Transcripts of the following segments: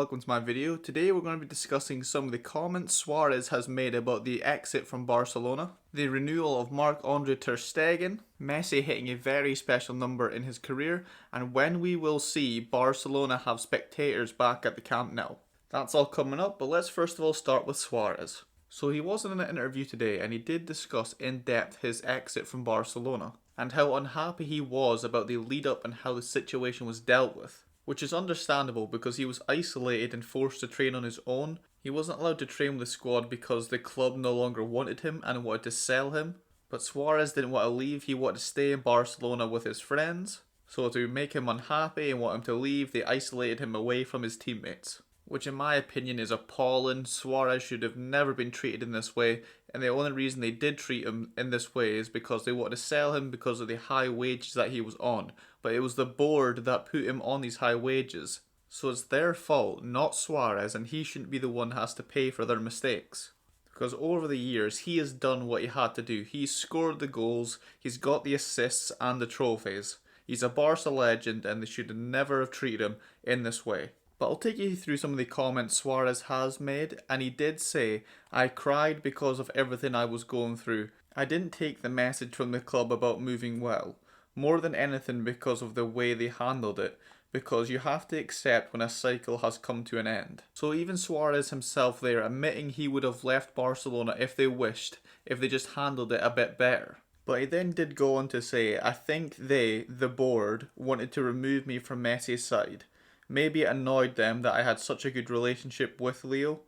welcome to my video. Today we're going to be discussing some of the comments Suarez has made about the exit from Barcelona, the renewal of Marc-Andre Ter Stegen, Messi hitting a very special number in his career, and when we will see Barcelona have spectators back at the Camp Nou. That's all coming up, but let's first of all start with Suarez. So he was in an interview today and he did discuss in depth his exit from Barcelona and how unhappy he was about the lead up and how the situation was dealt with. Which is understandable because he was isolated and forced to train on his own. He wasn't allowed to train with the squad because the club no longer wanted him and wanted to sell him. But Suarez didn't want to leave, he wanted to stay in Barcelona with his friends. So to make him unhappy and want him to leave, they isolated him away from his teammates. Which in my opinion is appalling. Suarez should have never been treated in this way, and the only reason they did treat him in this way is because they wanted to sell him because of the high wages that he was on. But it was the board that put him on these high wages. So it's their fault, not Suarez, and he shouldn't be the one that has to pay for their mistakes. Because over the years, he has done what he had to do. He's scored the goals, he's got the assists and the trophies. He's a Barca legend and they should never have treated him in this way. But I'll take you through some of the comments Suarez has made, and he did say, "I cried because of everything I was going through. I didn't take the message from the club about moving well. More than anything because of the way they handled it, because you have to accept when a cycle has come to an end." So even Suarez himself there admitting he would have left Barcelona if they wished, if they just handled it a bit better. But he then did go on to say, "I think they, the board, wanted to remove me from Messi's side. Maybe it annoyed them that I had such a good relationship with Leo.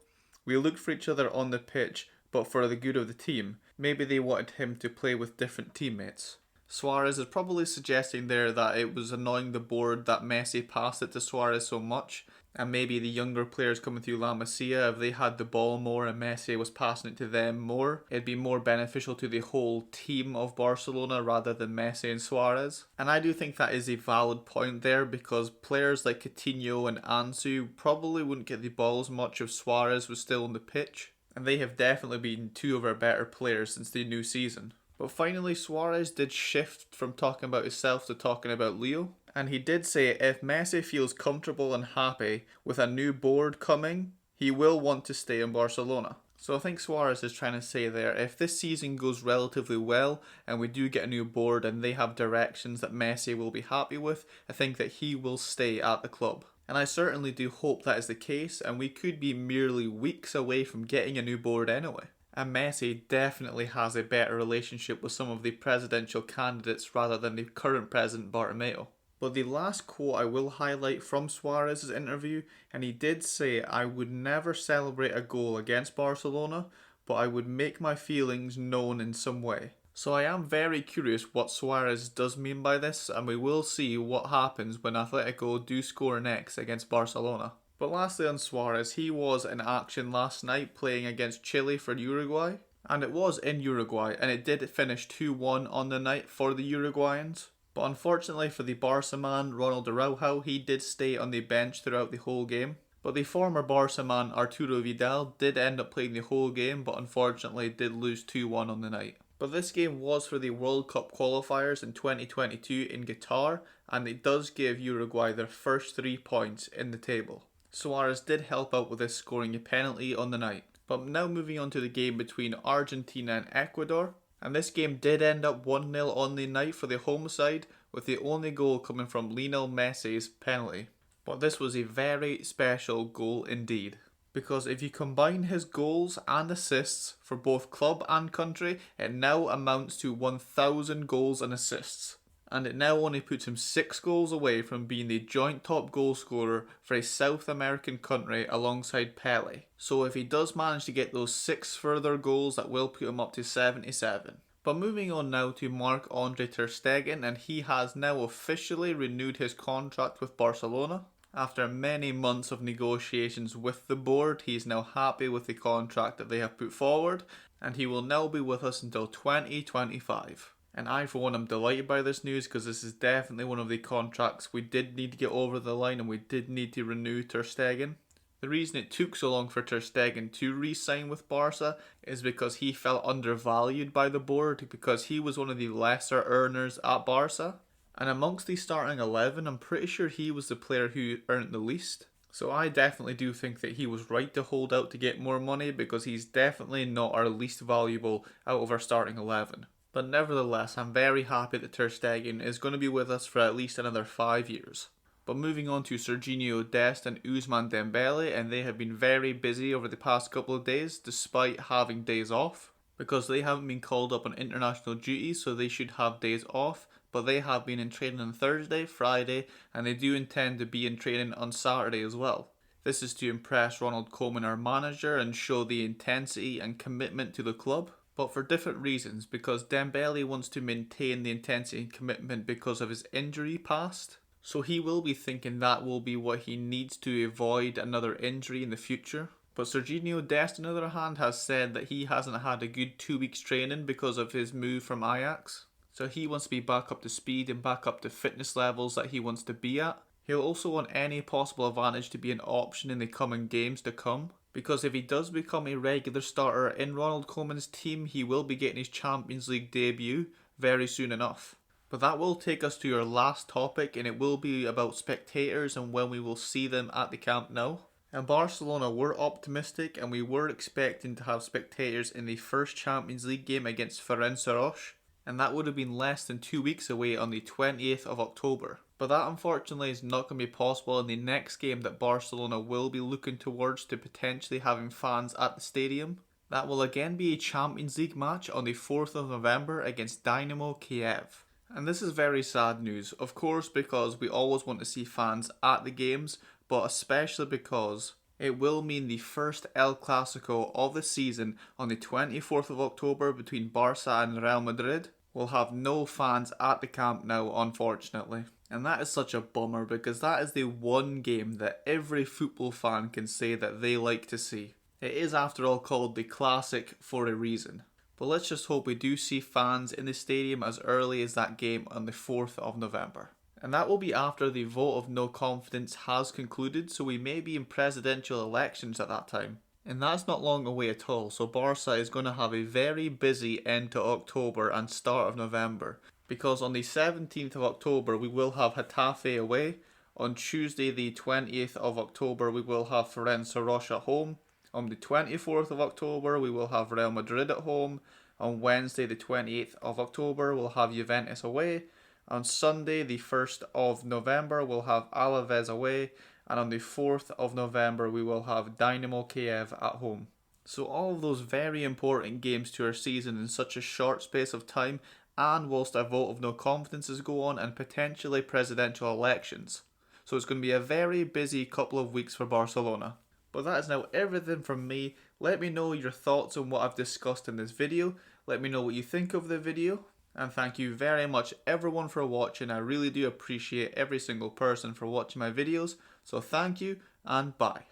We looked for each other on the pitch, but for the good of the team, maybe they wanted him to play with different teammates." Suarez is probably suggesting there that it was annoying the board that Messi passed it to Suarez so much, and maybe the younger players coming through La Masia, if they had the ball more and Messi was passing it to them more, it'd be more beneficial to the whole team of Barcelona rather than Messi and Suarez. And I do think that is a valid point there, because players like Coutinho and Ansu probably wouldn't get the ball as much if Suarez was still on the pitch, and they have definitely been two of our better players since the new season. But finally, Suarez did shift from talking about himself to talking about Leo. And he did say if Messi feels comfortable and happy with a new board coming, he will want to stay in Barcelona. So I think Suarez is trying to say there, if this season goes relatively well and we do get a new board and they have directions that Messi will be happy with, I think that he will stay at the club. And I certainly do hope that is the case, and we could be merely weeks away from getting a new board anyway. And Messi definitely has a better relationship with some of the presidential candidates rather than the current president Bartomeu. But the last quote I will highlight from Suarez's interview, and he did say, "I would never celebrate a goal against Barcelona, but I would make my feelings known in some way." So I am very curious what Suarez does mean by this, and we will see what happens when Atletico do score next against Barcelona. But lastly on Suarez, he was in action last night playing against Chile for Uruguay. And it was in Uruguay, and it did finish 2-1 on the night for the Uruguayans. But unfortunately for the Barca man, Ronald Araujo, he did stay on the bench throughout the whole game. But the former Barca man, Arturo Vidal, did end up playing the whole game, but unfortunately did lose 2-1 on the night. But this game was for the World Cup qualifiers in 2022 in Qatar, and it does give Uruguay their first 3 points in the table. Suarez did help out with this, scoring a penalty on the night. But now moving on to the game between Argentina and Ecuador. And this game did end up 1-0 on the night for the home side, with the only goal coming from Lionel Messi's penalty. But this was a very special goal indeed, because if you combine his goals and assists for both club and country, it now amounts to 1,000 goals and assists. And it now only puts him 6 goals away from being the joint top goal scorer for a South American country alongside Pele. So if he does manage to get those 6 further goals, that will put him up to 77. But moving on now to Marc-Andre Ter Stegen, and he has now officially renewed his contract with Barcelona. After many months of negotiations with the board, he is now happy with the contract that they have put forward, and he will now be with us until 2025. And I, for one, am delighted by this news, because this is definitely one of the contracts we did need to get over the line, and we did need to renew Ter Stegen. The reason it took so long for Ter Stegen to re-sign with Barca is because he felt undervalued by the board, because he was one of the lesser earners at Barca. And amongst the starting 11, I'm pretty sure he was the player who earned the least. So I definitely do think that he was right to hold out to get more money, because he's definitely not our least valuable out of our starting 11. But nevertheless, I'm very happy that Ter Stegen is going to be with us for at least another 5 years. But moving on to Serginho Dest and Ousmane Dembele, and they have been very busy over the past couple of days despite having days off, because they haven't been called up on international duty, so they should have days off. But they have been in training on Thursday, Friday, and they do intend to be in training on Saturday as well. This is to impress Ronald Koeman, our manager, and show the intensity and commitment to the club. But for different reasons, because Dembele wants to maintain the intensity and commitment because of his injury past. So he will be thinking that will be what he needs to avoid another injury in the future. But Serginho Dest, on the other hand, has said that he hasn't had a good 2 weeks training because of his move from Ajax. So he wants to be back up to speed and back up to fitness levels that he wants to be at. He'll also want any possible advantage to be an option in the coming games to come, because if he does become a regular starter in Ronald Koeman's team, he will be getting his Champions League debut very soon enough. But that will take us to our last topic, and it will be about spectators and when we will see them at the Camp Nou. And Barcelona were optimistic, and we were expecting to have spectators in the first Champions League game against Ferencvaros, and that would have been less than 2 weeks away on the 20th of October. But that unfortunately is not going to be possible in the next game that Barcelona will be looking towards to potentially having fans at the stadium. That will again be a Champions League match on the 4th of November against Dynamo Kiev. And this is very sad news, of course, because we always want to see fans at the games, but especially because it will mean the first El Clasico of the season on the 24th of October between Barca and Real Madrid will have no fans at the Camp Nou, unfortunately. And that is such a bummer, because that is the one game that every football fan can say that they like to see. It is after all called the Classic for a reason. But let's just hope we do see fans in the stadium as early as that game on the 4th of November. And that will be after the vote of no confidence has concluded, so we may be in presidential elections at that time. And that's not long away at all, so Barca is going to have a very busy end to October and start of November. Because on the 17th of October we will have Getafe away, on Tuesday the 20th of October we will have Ferencvaros at home, on the 24th of October we will have Real Madrid at home, on Wednesday the 28th of October we'll have Juventus away, on Sunday the 1st of November we'll have Alaves away, and on the 4th of November we will have Dynamo Kiev at home. So all of those very important games to our season in such a short space of time, and whilst a vote of no confidence is going on and potentially presidential elections. So it's going to be a very busy couple of weeks for Barcelona. But that is now everything from me. Let me know your thoughts on what I've discussed in this video. Let me know what you think of the video. And thank you very much everyone for watching. I really do appreciate every single person for watching my videos. So thank you and bye.